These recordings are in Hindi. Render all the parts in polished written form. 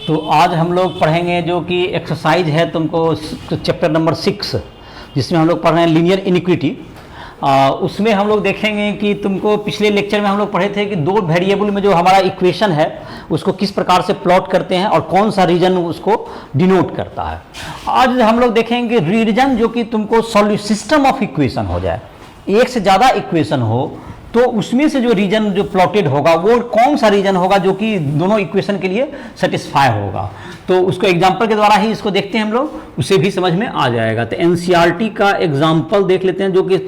तो आज हम लोग पढ़ेंगे जो कि एक्सरसाइज है तुमको चैप्टर नंबर 6, जिसमें हम लोग पढ़ रहे हैं लीनियर इनिक्विटी। उसमें हम लोग देखेंगे कि तुमको पिछले लेक्चर में हम लोग पढ़े थे कि दो वेरिएबल में जो हमारा इक्वेशन है उसको किस प्रकार से प्लॉट करते हैं और कौन सा रीजन उसको डिनोट करता है। आज हम लोग देखेंगे रीजन जो कि तुमको सिस्टम ऑफ इक्वेशन हो जाए, एक से ज़्यादा इक्वेशन हो तो उसमें से जो रीजन जो प्लॉटेड होगा वो कौन सा रीजन होगा जो कि दोनों इक्वेशन के लिए सेटिस्फाई होगा। तो उसको एग्जांपल के द्वारा ही इसको देखते हैं हम लोग, उसे भी समझ में आ जाएगा। तो एनसीईआरटी का एग्जांपल देख लेते हैं जो कि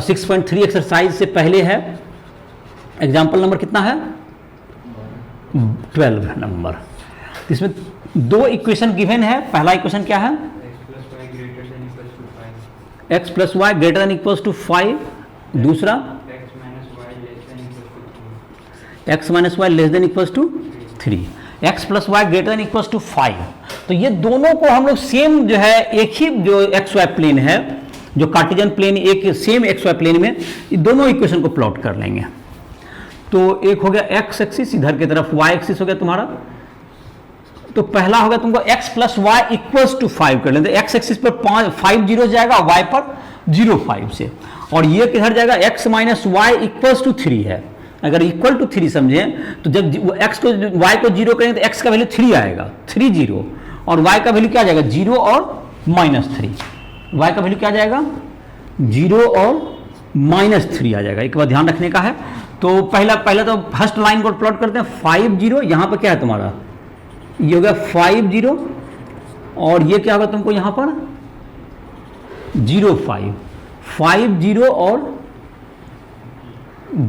6.3 एक्सरसाइज से पहले है। एग्जांपल नंबर कितना है? 12 नंबर। इसमें दो इक्वेशन गिवन है। पहला इक्वेशन क्या है? x plus y greater than equals to 5। दूसरा x minus y less than equals to 3। x plus y greater than equals to 5। तो ये दोनों को हम लोग सेम जो है एक ही जो एक्स वाई प्लेन है, जो कार्टेशियन प्लेन एक सेम एक्स वाई प्लेन में दोनों इक्वेशन को प्लॉट कर लेंगे। तो एक हो गया x एक्सिस, इधर की तरफ y एक्सिस हो गया तुम्हारा। तो पहला होगा तुमको x plus y equals to 5 कर लेते। x एक्सिस पर 5 जीरो जाएगा, y पर 0.5 से। और ये किधर जाएगा? x minus y equals to 3 है। अगर इक्वल टू 3 समझें तो जब x को y को 0 करेंगे तो x का वैल्यू 3 आएगा, 3 0। और y का वैल्यू क्या जाएगा? 0 और -3। y का वैल्यू क्या जाएगा? 0 और -3 आ जाएगा। एक बार ध्यान रखने का है। तो पहला तो फर्स्ट लाइन को प्लॉट करते हैं। 5 0, यहाँ पर क्या है तुम्हारा? ये हो गया 5 0 और ये क्या होगा तुमको यहाँ पर? 0 5। 5 0 और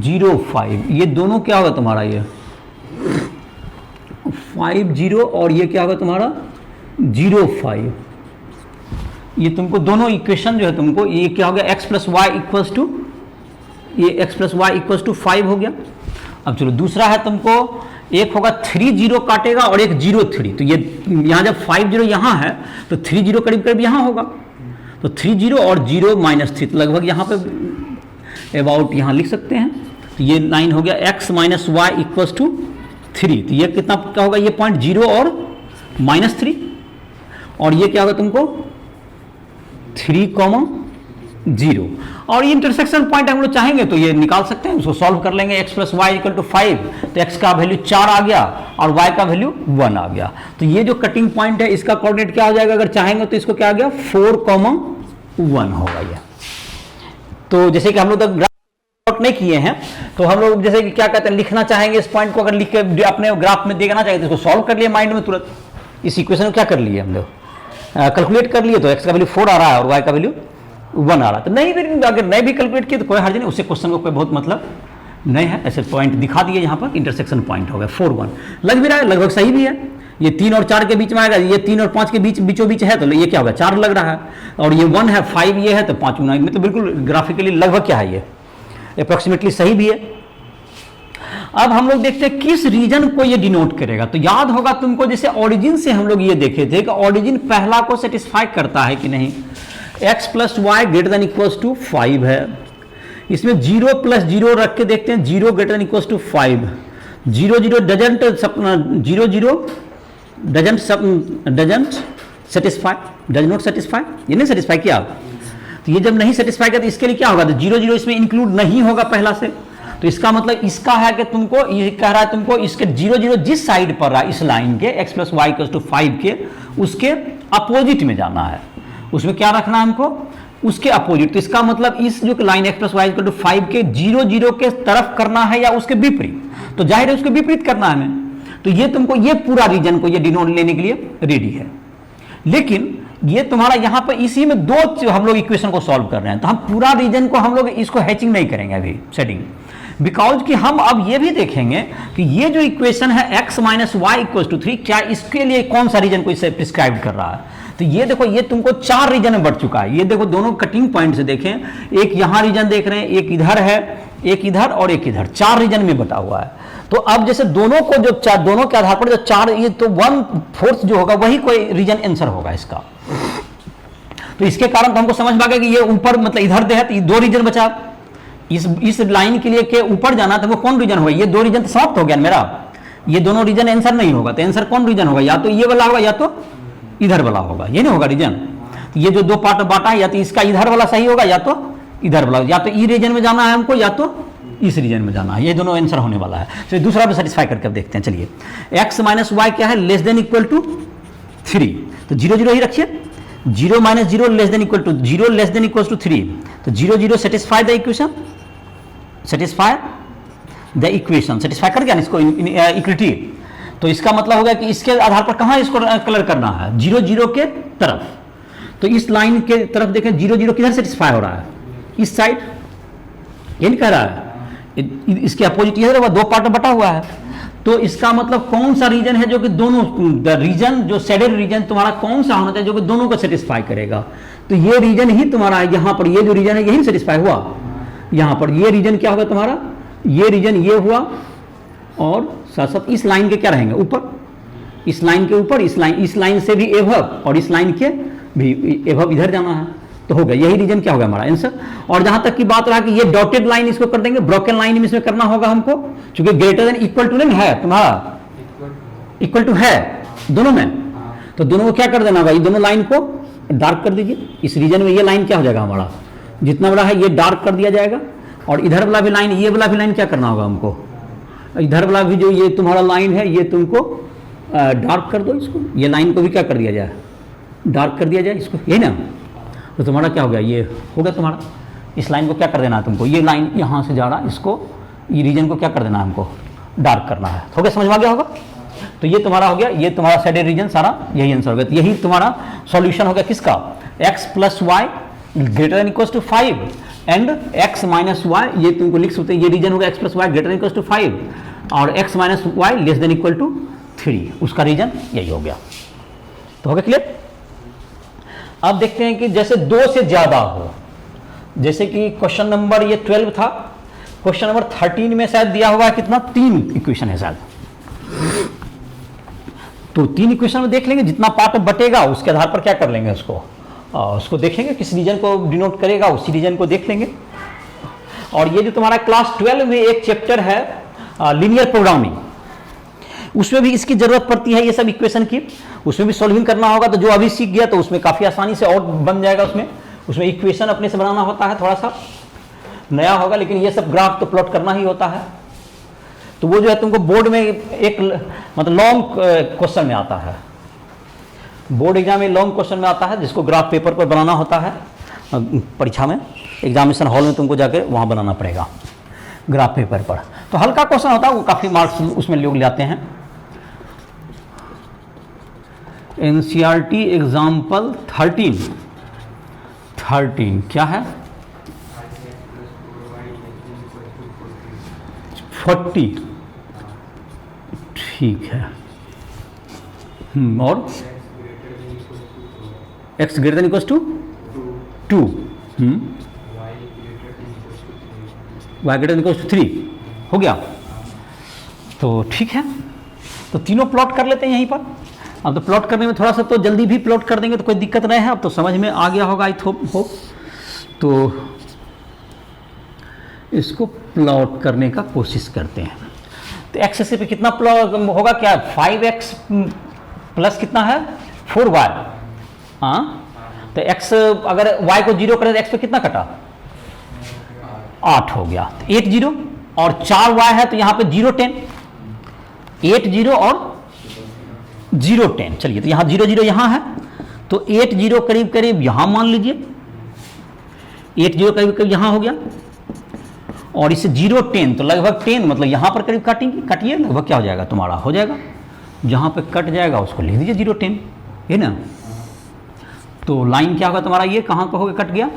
0 5, ये दोनों क्या होगा तुम्हारा? ये 5 0 और ये क्या होगा तुम्हारा? 0 5। ये तुमको दोनों इक्वेशन जो है तुमको ये क्या हो गया? x plus y equals to, ये x plus y equals to 5 हो गया। अब चलो दूसरा है तुमको, एक होगा 3 0 काटेगा और एक 0 3। तो ये यहाँ जब 5 0 यहाँ है तो 3 0 करीब करीब यहाँ होगा। तो 3 0 और 0 -3, तो लगभग यहाँ पे अबाउट यहाँ लिख सकते हैं। तो ये लाइन हो गया x minus y equals to 3। तो ये कितना क्या होगा? ये पॉइंट 0 और -3। और ये क्या होगा तुमको? 3,0। और ये इंटरसेक्शन पॉइंट हम लोग चाहेंगे तो ये निकाल सकते हैं, उसको सॉल्व कर लेंगे। x plus y equal to 5, तो x का वैल्यू 4 आ गया और y का वैल्यू 1 आ गया। तो ये जो कटिंग पॉइंट है इसका कोऑर्डिनेट क्या हो जाएगा? अगर चाहेंगे तो इसको क्या आ गया? 4,1 होगा ये। तो जैसे कि हम लोग ग्राफ नहीं किए हैं तो हम लोग जैसे कि क्या कहते हैं, लिखना चाहेंगे इस पॉइंट को, अगर लिख के अपने ग्राफ में देखना चाहेंगे तो इसको सॉल्व कर लिए माइंड में तुरंत। इस इक्वेशन को क्या कर लिए हम लोग? कैलकुलेट कर लिए। तो x का वैल्यू 4 आ रहा है और y का वैल्यू 1 आ रहा है। तो नहीं भी अगर नहीं भी कैलकुलेट किए तो कोई हर्ज नहीं, उससे क्वेश्चन को कोई बहुत मतलब नहीं है। ऐसे पॉइंट दिखा दिए यहाँ पर, इंटरसेक्शन पॉइंट हो गया 4 1। लग भी रहा है, लगभग सही भी है। ये 3 और 4 के बीच में आएगा, ये 3 और 5 के बीचों बीच है, तो ये क्या होगा? 4 लग रहा है। और ये 1 है, 5 ये है, तो 5 गुना, मतलब बिल्कुल ग्राफिकली लगभग क्या है, ये अप्रोक्सीमेटली सही भी है। अब हम लोग देखते हैं किस रीजन को ये डिनोट करेगा। तो याद होगा तुमको, जैसे ऑरिजिन से हम लोग ये देखे थे कि ऑरिजिन पहला को सेटिस्फाई करता है कि नहीं। x plus y greater than equals to 5 है। इसमें 0 प्लस 0 रख के देखते हैं, 0 greater than equals to 5। 0 0 doesn't 0 0 doesn't satisfy, does not satisfy, ये नहीं सेटिस्फाई किया। तो ये जब नहीं सेटिस्फाई किया तो इसके लिए क्या होगा? तो 0 0 इसमें इंक्लूड नहीं होगा पहला से। तो इसका मतलब इसका है कि तुमको ये कह रहा है तुमको इसके 0 0 जिस साइड पर रहा इस लाइन के x plus y equals to 5 के, उसके अपोजिट में जाना है। उसमें क्या रखना है हमको? उसके अपोजिट। तो इसका मतलब इस जो line x plus y equal to 5 के 0 0 के तरफ करना है या उसके विपरीत। तो जाहिर है उसके विपरीत करना है हमें। तो ये तुमको ये पूरा रीजन को ये डिनोट लेने के लिए रेडी है। लेकिन ये तुम्हारा यहाँ पर इसी में दो हम लोग इक्वेशन को सॉल्व कर रहे हैं, तो हम पूरा रीजन को हम लोग इसको हैचिंग नहीं करेंगे अभी सेटिंग, बिकॉज कि हम अब ये भी देखेंगे कि ये जो इक्वेशन है x minus y equal to 3, क्या इसके लिए कौन सा रीजन को इसे प्रिस्क्राइब कर रहा है। तो ये देखो, ये तुमको 4 रीजन में बढ़ चुका है। ये देखो दोनों कटिंग पॉइंट से देखें, एक यहाँ रीजन देख रहे हैं, एक इधर है, एक इधर और एक इधर, 4 रीजन में बटा हुआ है। तो अब जैसे दोनों को जो दोनों के आधार पर जो 4, ये तो 1/4 जो होगा वही कोई रीजन आंसर होगा इसका। तो इसके कारण तो हमको समझ में आ गया कि ये ऊपर मतलब इधर दे है तो 2 रीजन बचा। इस लाइन के लिए के ऊपर जाना तो वो कौन रीजन होगा? ये 2 रीजन तो समाप्त हो गया मेरा। ये दोनों रीजन आंसर नहीं होगा, तो आंसर कौन रीजन होगा? या तो ये वाला होगा या तो इधर वाला होगा, ये नहीं होगा रीजन। ये जो दो पार्ट बांटा है, या तो इसका इधर वाला सही होगा या तो इधर वाला, या तो ई रीजन में जाना है हमको या तो इस रीजन में जाना है, ये दोनों आंसर होने वाला है। तो दूसरा भी सेटिस्फाई करके अब देखते हैं। चलिए, x माइनस वाई क्या है? लेस देन इक्वल टू 3, तो 0 0 ही रखिए। 0 minus 0 less than equal to 0 less than equal to 3, तो 0 0 satisfy the equation, satisfy the equation, satisfy कर गया ना इसको इक्विटी। तो इसका मतलब होगा कि इसके आधार पर कहां इसको कलर करना है? 0 0 के तरफ। तो इस लाइन के तरफ देखें, 0 0 किधर सेटिस्फाई हो रहा है? इस साइड, ये नहीं कह रहा है, इसके अपोजिट इधर है, दो पार्ट में बटा हुआ है। तो इसका मतलब कौन सा रीजन है जो कि दोनों, द रीजन जो शेडेड रीजन तुम्हारा कौन सा होना चाहिए जो कि दोनों को सेटिस्फाई करेगा? तो ये रीजन ही तुम्हारा यहाँ पर, ये जो रीजन है यही सेटिस्फाई हुआ। यहाँ पर ये रीजन क्या होगा तुम्हारा? ये रीजन ये हुआ, और साथ साथ इस लाइन के क्या रहेंगे? ऊपर, इस लाइन के ऊपर, इस लाइन से भी एभव, और इस लाइन के भी एभव इधर जाना है, तो हो गया यही रीजन क्या होगा हमारा आंसर। और जहां तक की बात रहा कि ये डॉटेड लाइन इसको कर देंगे, ब्रोकन लाइन में इसमें करना होगा हमको, क्योंकि ग्रेटर देन इक्वल टू नहीं है तुम्हारा, इक्वल टू है दोनों में, तो दोनों को क्या कर देना होगा? ये दोनों लाइन को डार्क कर दीजिए। इस रीजन में ये लाइन क्या हो जाएगा हमारा? जितना बड़ा है ये डार्क कर दिया जाएगा, और इधर वाला भी लाइन, ये वाला भी लाइन क्या करना होगा हमको? इधर वाला भी जो ये तुम्हारा लाइन है ये तुमको डार्क कर दो, इसको, ये लाइन को भी क्या कर दिया जाए? डार्क कर दिया जाए इसको, यही ना। तो तुम्हारा क्या हो गया? ये हो गया तुम्हारा। इस लाइन को क्या कर देना है तुमको? ये लाइन यहाँ से जा रहा है, इसको, ये रीजन को क्या कर देना है हमको? डार्क करना है। हो गया, समझ में आ गया होगा? तो ये तुम्हारा हो गया, ये तुम्हारा शेडेड रीजन सारा यही आंसर हो गया। तो यही तुम्हारा सॉल्यूशन हो गया किसका? x plus y greater than equal to 5 and x minus y, ये तुमको लिख सकते हैं, ये रीजन होगा x plus y greater than equal to 5 और x minus y less than equal to 3, उसका रीजन यही हो गया। तो हो गया क्लियर? अब देखते हैं कि जैसे 2 से ज्यादा हो, जैसे कि क्वेश्चन नंबर ये 12 था, क्वेश्चन नंबर 13 में शायद दिया होगा कितना? 3 इक्वेशन है शायद। तो 3 इक्वेशन में देख लेंगे, जितना पार्ट बटेगा उसके आधार पर क्या कर लेंगे उसको देखेंगे, किस रीजन को डिनोट करेगा उसी रीजन को देख लेंगे। और ये जो तुम्हारा क्लास 12 में एक चैप्टर है लीनियर प्रोग्रामिंग, उसमें भी इसकी जरूरत पड़ती है, ये सब इक्वेशन की, उसमें भी सॉल्विंग करना होगा। तो जो अभी सीख गया तो उसमें काफ़ी आसानी से और बन जाएगा। उसमें इक्वेशन अपने से बनाना होता है, थोड़ा सा नया होगा, लेकिन ये सब ग्राफ तो प्लॉट करना ही होता है। तो वो जो है तुमको बोर्ड में एक मतलब लॉन्ग क्वेश्चन में आता है, बोर्ड एग्जाम में लॉन्ग क्वेश्चन में आता है, जिसको ग्राफ पेपर पर बनाना होता है। परीक्षा में, एग्जामिनेशन हॉल में तुमको जाकर वहाँ बनाना पड़ेगा ग्राफ पेपर पर। तो हल्का क्वेश्चन होता है, वो काफ़ी मार्क्स उसमें लोग लाते हैं। NCERT एग्जाम्पल 13 क्या है? 40, ठीक है। और x greater than equal to 2, y greater than equal to 3 हो गया। तो ठीक है, तो तीनों प्लॉट कर लेते हैं यहीं पर। अब तो प्लॉट करने में थोड़ा सा तो जल्दी भी प्लॉट कर देंगे तो कोई दिक्कत नहीं है। अब तो समझ में आ गया होगा, आई होप। तो इसको प्लॉट करने का कोशिश करते हैं। तो एक्स एक्सिस पे कितना प्लॉट होगा? क्या 5x प्लस कितना है? 4y। हाँ, तो x अगर y को 0 करें तो x पे कितना कटा? 8 हो गया। तो 8 0 और 4y है, तो यहाँ पे 0 10, 8 0 और 0 10। चलिए, तो यहाँ 0 0 यहाँ है, तो 8 0 करीब करीब यहाँ मान लीजिए, 8 0 करीब करीब यहाँ हो गया, और इसे 0 10 तो लगभग 10, मतलब यहाँ पर करीब काटिए, लगभग क्या हो जाएगा तुम्हारा? हो जाएगा, जहाँ पे कट जाएगा उसको लिख दीजिए 0 10, है ना। तो लाइन क्या होगा तुम्हारा? ये कहाँ पर हो गया? कट गया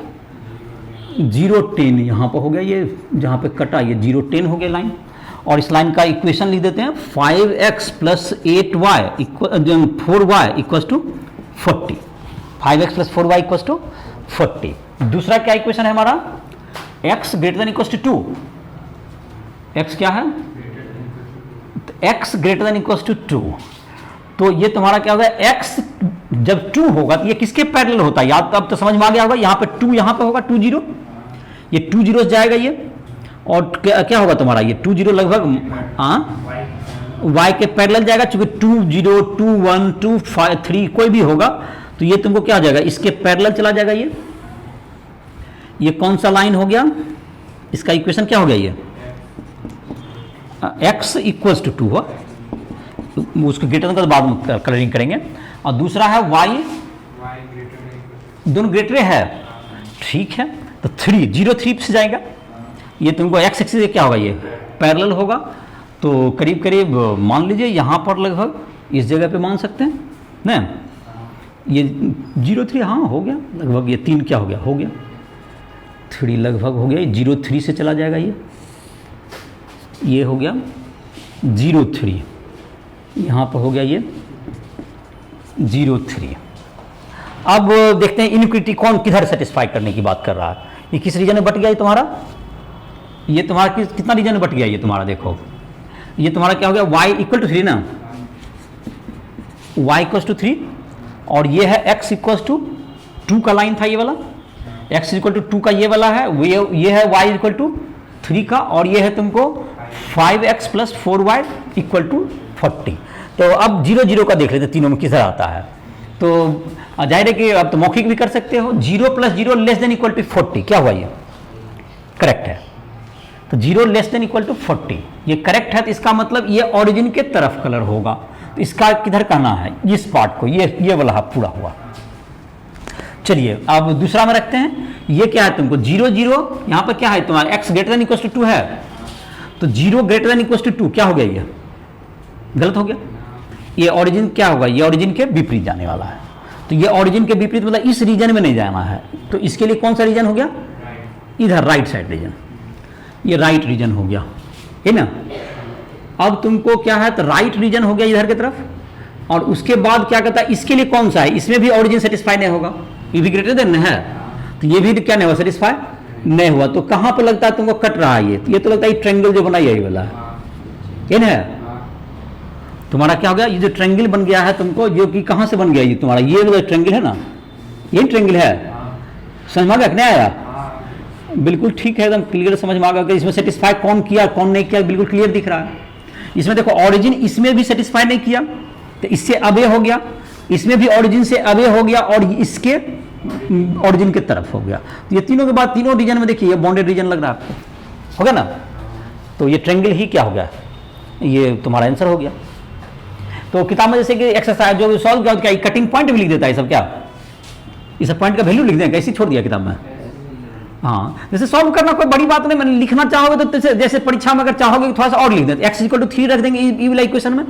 0 10, यहाँ पर हो गया, ये जहाँ पे कटा ये 0 10 हो गया लाइन। और इस लाइन का इक्वेशन लिख देते हैं, 5x plus 8y 4y equals to 40, 5x plus 4y equals to 40। दूसरा क्या इक्वेशन है हमारा? x greater than equals to 2, x क्या है? x greater than equals to 2। तो ये तुम्हारा क्या होगा? x जब 2 होगा तो ये किसके पैरेलल होता है? याद अब तो समझ में आ गया होगा। यहाँ पे 2 यहाँ पे होगा 2 0, ये 2 0 जाएगा ये, और क्या होगा तुम्हारा? ये 2 0 लगभग, हाँ y के पैरेलल जाएगा, चूंकि 2 0 2 1 2 5 3 कोई भी होगा तो ये तुमको क्या हो जाएगा, इसके पैरेलल चला जाएगा। ये कौन सा लाइन हो गया, इसका इक्वेशन क्या हो गया, ये x इक्वल्स टू 2 हो, उसको ग्रेटर का बाद में कलरिंग करेंगे। और दूसरा है y दोनों ग्रेटर है, ठीक है, तो 3 0 3 से जाएगा। ये तुमको x एक्सिस से क्या होगा, ये पैरेलल होगा, तो करीब करीब मान लीजिए यहाँ पर लगभग इस जगह पे मान सकते हैं ना, ये 0 3 हाँ हो गया लगभग, ये 3 क्या हो गया, हो गया 3 लगभग हो गया, 0 3 से चला जाएगा, ये हो गया 0 3, यहाँ पर हो गया ये 0 3। अब देखते हैं इनइक्वालिटी कौन किधर सेटिस्फाई करने की बात कर रहा है। ये किस रीजन में बट गया, ये तुम्हारा कितना रीजन में बट गया, ये तुम्हारा देखो, ये तुम्हारा क्या हो गया, y इक्वल टू 3 ना, y इक्वल टू 3, और ये है x इक्वल टू 2 का लाइन था, ये वाला x इक्वल टू 2 का ये वाला है, ये है y इक्वल टू 3 का, और ये है तुमको 5x plus 4y equal to 40। तो अब 0 0 का देख लेते तीनों में किधर आता है। तो जाहिर है कि अब तो मौखिक भी कर सकते हो, 0 plus 0 less than equal to 40, क्या हुआ, ये करेक्ट है। तो 0 लेस देन इक्वल टू 40 ये करेक्ट है, तो इसका मतलब ये ओरिजिन के तरफ कलर होगा। तो इसका किधर कहना है, इस पार्ट को, ये वाला पूरा हुआ। चलिए अब दूसरा में रखते हैं, ये क्या है तुमको 0 0, यहाँ पर क्या है तुम्हारा x greater than equal to 2 है, तो 0 ग्रेटर देन इक्वल टू 2 क्या हो गया, ये गलत हो गया। ये ओरिजिन क्या होगा, ये ओरिजिन के विपरीत जाने वाला है। तो ये ओरिजिन के विपरीत मतलब इस रीजन में नहीं जाना है, तो इसके लिए कौन सा रीजन हो गया, इधर राइट साइड रीजन, ये राइट रीजन हो गया, है ना। अब तुमको क्या है, तो राइट रीजन हो गया इधर की तरफ, और उसके बाद क्या कहता है, इसके लिए कौन सा है, इसमें भी ओरिजिन सेटिस्फाई नहीं होगा, ये भी ग्रेटर देन है, तो ये भी क्या नहीं हुआ, सेटिस्फाई नहीं हुआ। तो कहां पर लगता है तुमको कट रहा है, ये तो लगता है ट्रायंगल जो बना यही वाला है ना, तुम्हारा क्या हो गया, ये जो ट्रायंगल बन गया है तुमको, जो कि कहां से बन गया, ये तुम्हारा ये वाला ट्रायंगल है ना, ये ट्रायंगल है, समझ में आ गया कि नहीं आया, बिल्कुल ठीक है, एकदम क्लियर समझ में आ गया। इसमें सेटिस्फाई कौन किया कौन नहीं किया बिल्कुल क्लियर दिख रहा है। इसमें देखो ओरिजिन इसमें भी सेटिस्फाई नहीं किया, तो इससे अबे हो गया, इसमें भी ओरिजिन से अबे हो गया, और इसके ओरिजिन के तरफ हो गया। तो ये तीनों के बाद तीनों रीजन में देखिए ये बॉन्डेड रीजन लग रहा है आपको, हो गया ना। तो ये ट्रायंगल ही क्या हो गया, ये तुम्हारा आंसर हो गया। तो किताब में जैसे कि एक्सरसाइज जो सॉल्व किया, क्या कटिंग पॉइंट भी लिख देता है सब, क्या इस पॉइंट का वैल्यू लिख दें, कैसे छोड़ दिया किताब में। हाँ, जैसे सॉल्व करना कोई बड़ी बात नहीं, मैंने लिखना चाहोगे तो जैसे परीक्षा में अगर चाहोगे थोड़ा सा और लिख देते, x इक्वल टू 3 रख देंगे ई वाला इक्वेशन में,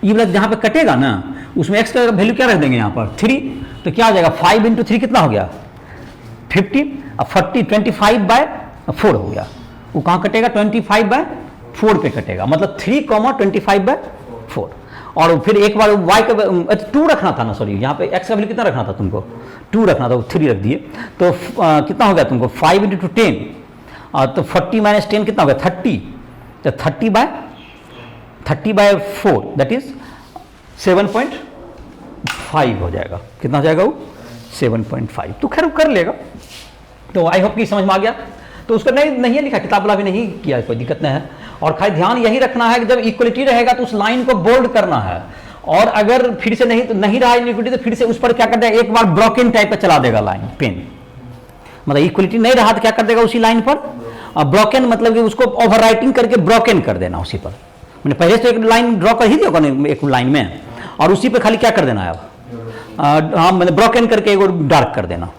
ई वाला जहाँ पे कटेगा ना उसमें x का वैल्यू क्या रख देंगे यहाँ पर 3, तो क्या हो जाएगा 5 इंटू 3 कितना हो गया 50, अब 40 25/4 हो गया। वो कहाँ कटेगा 25/4 पे कटेगा, मतलब 3,25/4। और फिर एक बार y का 2 रखना था ना, सॉरी यहाँ पे x का वैल्यू कितना रखना था तुमको 2 रखना था, वो 3 रख दिए। तो कितना हो गया तुमको 5 इंटू 10, तो 40 माइनस 10 कितना हो गया 30, तो 30/4 दैट इज 7.5 हो जाएगा। कितना हो जाएगा वो 7.5। तो खैर कर लेगा। तो आई होप कि समझ में आ गया। तो उसका नहीं लिखा, किताब वाला भी नहीं किया, कोई दिक्कत नहीं है। और खाली ध्यान यही रखना है कि जब इक्वलिटी रहेगा तो उस लाइन को बोल्ड करना है, और अगर फिर से नहीं रहा इक्वलिटी तो फिर से उस पर क्या कर देगा, एक बार ब्रोकन टाइप का चला देगा लाइन पेन, मतलब इक्वलिटी नहीं रहा तो क्या कर देगा उसी लाइन पर ब्रोकन, मतलब कि उसको ओवरराइटिंग करके ब्रोकन कर देना उसी पर। मैंने पहले से एक लाइन ड्रॉ कर ही दिया एक लाइन में, और उसी पे खाली क्या कर देना है अब, हाँ मैंने ब्रोकन करके एक डार्क कर देना।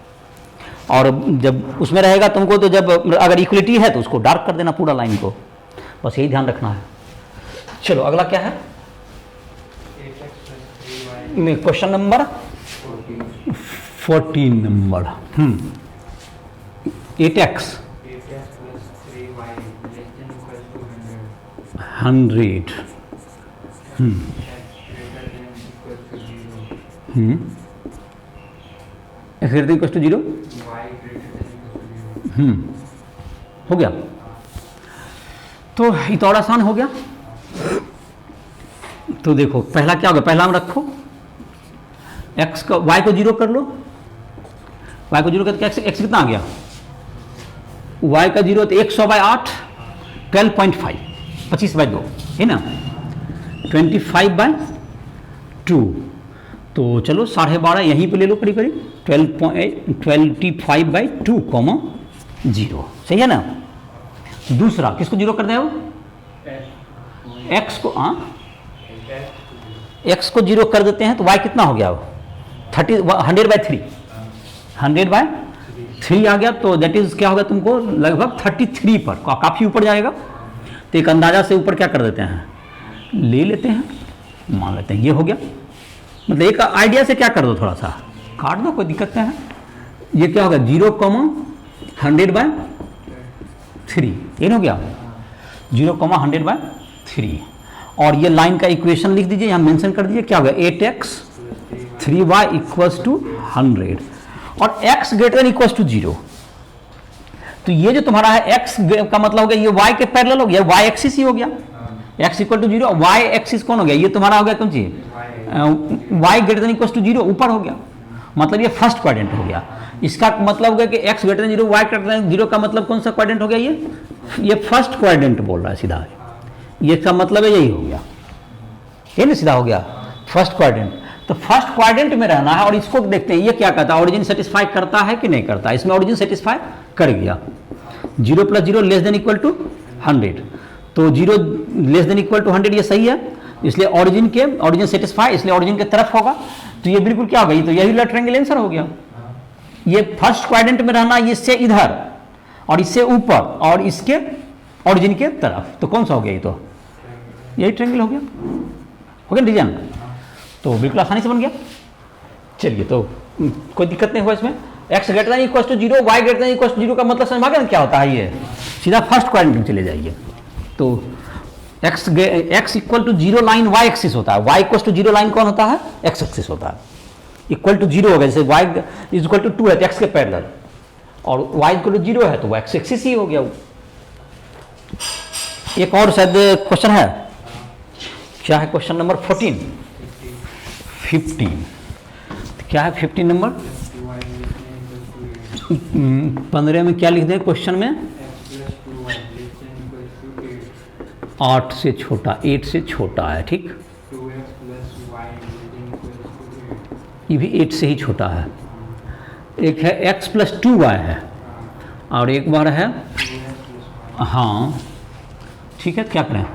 और जब उसमें रहेगा तुमको, तो जब अगर इक्वलिटी है तो उसको डार्क कर देना पूरा लाइन को, बस यही ध्यान रखना है। चलो अगला क्या है, question number 14 number 8x 100 equal to 0 हो गया। तो ये तो और आसान हो गया। तो देखो पहला क्या होगा, पहला हम रखो x का y को 0 कर लो, y को 0 करके x कितना आ गया, y का 0 तो 100/8 12.5 25/2 है ना, 25/2, तो चलो 12.5 यहीं पे ले लो करीब करीब 25/2, 0, सही है ना। दूसरा किसको जीरो कर दें वो, एक्स को, हाँ एक्स को जीरो कर देते हैं तो वाई कितना हो गया वो 100/3, 100/3 आ गया। तो दैट इज क्या होगा तुमको लगभग 33 पर, काफ़ी ऊपर जाएगा। तो एक अंदाजा से ऊपर क्या कर देते हैं, ले लेते हैं, मान लेते हैं ये हो गया। मतलब एक आइडिया से क्या कर दो, थोड़ा सा काट दो, कोई दिक्कत नहीं है। ये क्या होगा 0,100/3, ये हो गया 0,100/3। और ये लाइन का इक्वेशन लिख दीजिए, यहाँ मेंशन कर दीजिए, क्या होगा 8x 3y = 100 और x > 0। तो ये जो तुम्हारा है x का मतलब हो गया ये y के पैरेलल हो गया, y एक्सिस ही हो गया, x = 0, y एक्सिस कौन हो गया, ये तुम्हारा हो गया कौन सी, y > 0 ऊपर हो गया, मतलब ये फर्स्ट क्वाड्रेंट हो गया। इसका मतलब हो गया कि x > 0 y > 0 का मतलब कौन सा क्वाड्रेंट हो गया, ये फर्स्ट क्वाड्रेंट बोल रहा है सीधा, ये का मतलब है यही हो गया, ये ना सीधा हो गया फर्स्ट क्वाड्रेंट। तो फर्स्ट क्वाड्रेंट में रहना है और इसको देखते हैं ये क्या कहता है, ऑरिजिन सेटिस्फाई करता है कि नहीं करता। इसमें ऑरिजिन सेटिस्फाई कर गया, 0 + 0 <= 100, तो 0 <= 100 ये सही है, इसलिए ऑरिजिन सेटिस्फाई, इसलिए ऑरिजिन की तरफ होगा। तो ये बिल्कुल क्या होगा, ये तो यही वाला ट्रायंगल आंसर हो गया। ये फर्स्ट क्वाड्रेंट में रहना, इससे इधर और इससे ऊपर और इसके ऑरिजिन के तरफ, तो कौन सा हो गया, ये तो यही ट्रायंगल हो गया रीजन। तो बिल्कुल आसानी से बन गया। चलिए, तो कोई दिक्कत नहीं हुआ इसमें। x > 0 y > 0 का मतलब समझ आ गया ना क्या होता है, ये सीधा फर्स्ट क्वाड्रेंट में चले जाइए। तो x = 0 लाइन y एक्सिस होता है, y = 0 लाइन कौन होता है, x एक्सिस होता है, इक्वल टू 0 हो गया। जैसे y = 2 है तो x के पैरेलल, और y = 0 है तो वो x एक्सिस ही हो गया। एक और शायद क्वेश्चन है, क्या है क्वेश्चन नंबर 15, क्या है 15 नंबर 15 में क्या लिख दें क्वेश्चन में, 8 से छोटा, 8 से छोटा है, ठीक, ये भी 8 से ही छोटा है। एक है x + 2y है और एक बार है, हाँ ठीक है, क्या करें,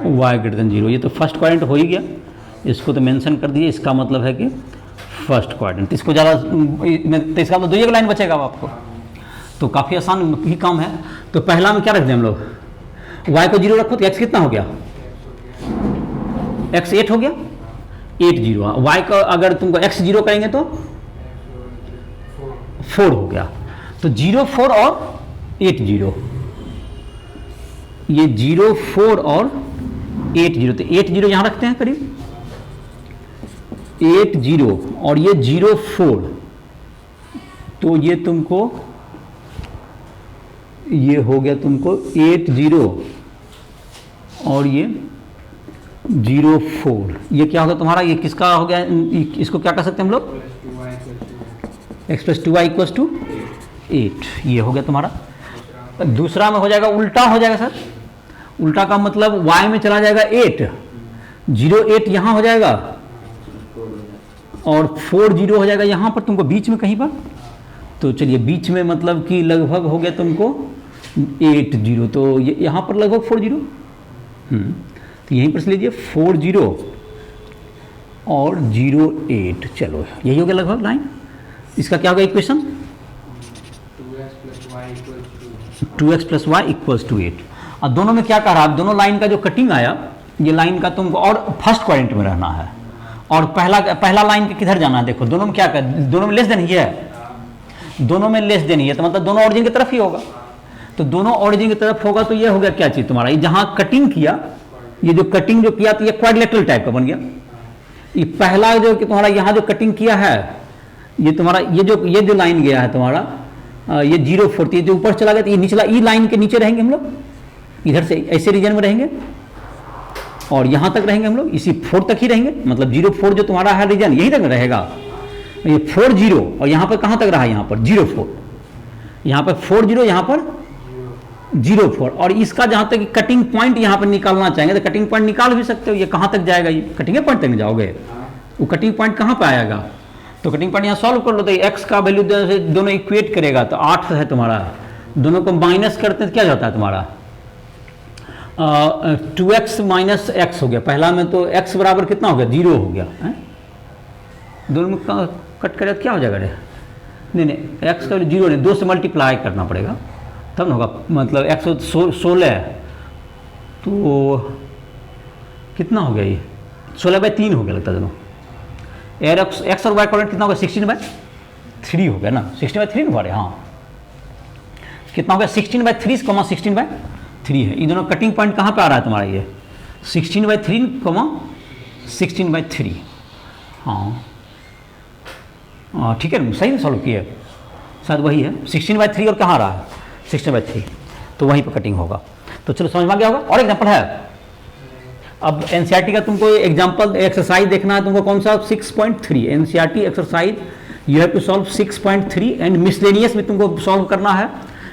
y > 0, ये तो फर्स्ट क्वाड्रेंट हो ही गया, इसको तो मेंशन कर दिए। इसका मतलब है कि फर्स्ट क्वाड्रेंट, इसको ज़्यादा तो इसका मतलब 2 लाइन बचेगा आपको, तो काफ़ी आसान ही काम है। तो पहला में क्या रख दें हम लोग, y को 0 रखो तो x कितना हो गया, x 8 हो गया, 8 0, y का अगर तुमको x 0 करेंगे तो 4 हो गया, तो 0 4 और 8 0, ये 0 4 और 8 0, तो 8 0 यहाँ रखते हैं करीब 8 0 और ये 0 4, तो ये तुमको ये हो गया तुमको 8 0 और ये 0 4, ये क्या होगा तुम्हारा, ये किसका हो गया, इसको क्या कर सकते हैं हम लोग, x + 2y = 8, ये हो गया तुम्हारा। दूसरा में हो जाएगा उल्टा हो जाएगा सर, उल्टा का मतलब y में चला जाएगा 8, 0 8 यहाँ हो जाएगा और 4 0 हो जाएगा यहाँ पर तुमको बीच में कहीं पर। तो चलिए बीच में मतलब कि लगभग हो गया तुमको 8 0, तो ये यहाँ पर लगभग 4 0, तो यहीं पर से लीजिए 4 0 और 0 8, चलो यही हो गया लगभग लाइन। इसका क्या होगा इक्वेशन, 2x + y = 8। और दोनों में क्या कह रहा है, दोनों लाइन का जो कटिंग आया, ये लाइन का तुमको और फर्स्ट क्वाड्रेंट में रहना है, और पहला लाइन के किधर जाना है, देखो दोनों में क्या कर, दोनों में लेस देन ही है, दोनों में लेस देन ही है, तो मतलब दोनों ऑरिजिन की तरफ ही होगा। तो दोनों ऑरिजिन की तरफ होगा तो ये हो गया क्या चीज़ तुम्हारा, ये जहाँ कटिंग किया, ये जो कटिंग जो किया तो ये क्वाड्रिलेटरल टाइप का बन गया। ये पहला जो कि तुम्हारा यहाँ जो कटिंग किया है, ये तुम्हारा ये जो लाइन गया है तुम्हारा, ये 0 4, ये जो ऊपर चला गया तो ये निचला ई लाइन के नीचे रहेंगे हम लोग, इधर से ऐसे रीजन में रहेंगे और यहाँ तक रहेंगे हम लोग, इसी 4 तक ही रहेंगे, मतलब 0 4 जो तुम्हारा है रीजन यहीं तक रहेगा। ये 4 0 और यहाँ पर कहाँ तक रहा, यहाँ पर 0 4, यहाँ पर 4 0, यहाँ पर 0.04 और इसका जहाँ तक कटिंग पॉइंट यहाँ पर निकालना चाहेंगे तो कटिंग पॉइंट निकाल भी सकते हो। ये कहाँ तक जाएगा, ये कटिंग पॉइंट तक नहीं जाओगे, वो कटिंग पॉइंट कहाँ पे आएगा। तो कटिंग पॉइंट यहाँ सॉल्व कर लो तो एक्स का वैल्यू दोनों इक्वेट करेगा तो 8 है तुम्हारा, दोनों को माइनस करते हैं तो क्या जाता है तुम्हारा 2x माइनस एक्स हो गया। पहला में तो x बराबर कितना हो गया 0 हो गया है? दोनों में कट करें तो क्या हो जाएगा रे, नहीं x का 0 नहीं 2 से मल्टीप्लाई करना पड़ेगा तब ना होगा, मतलब 116 तो कितना हो गया ये 16/3 हो गया लगता है दोनों। एक्स और वाई कोऑर्डिनेट कितना हो गया 16/3 हो गया ना, 16/3 हुआ रे, हाँ कितना हो गया 16/3 16/3 है। इन दोनों कटिंग पॉइंट कहाँ पे आ रहा है तुम्हारा ये 16/3 16/3, हाँ ठीक है सही सॉल्व किया शायद वही है 16/3 और कहाँ आ रहा है 16/3, तो वहीं पर कटिंग होगा। तो चलो समझ में आ गया होगा। और एग्जाम्पल है, अब एनसीईआरटी का तुमको एग्जाम्पल एक्सरसाइज देखना है तुमको कौन सा 6.3 NCERT exercise you have to solve 6.3 and miscellaneous में तुमको सॉल्व करना है।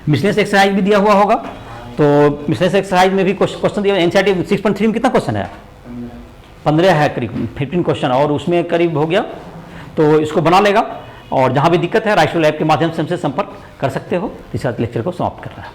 मिसलेनियस एक्सरसाइज भी दिया हुआ होगा, तो मिसलेनियस एक्सरसाइज में भी क्वेश्चन दिया। एनसीईआरटी 6.3 में कितना क्वेश्चन है 15 है करीब 15 क्वेश्चन और उसमें करीब हो गया, तो इसको बना लेगा। और जहाँ भी दिक्कत है राइट लैब के माध्यम से हमसे संपर्क कर सकते हो। इस साथ लेक्चर को समाप्त कर रहा है।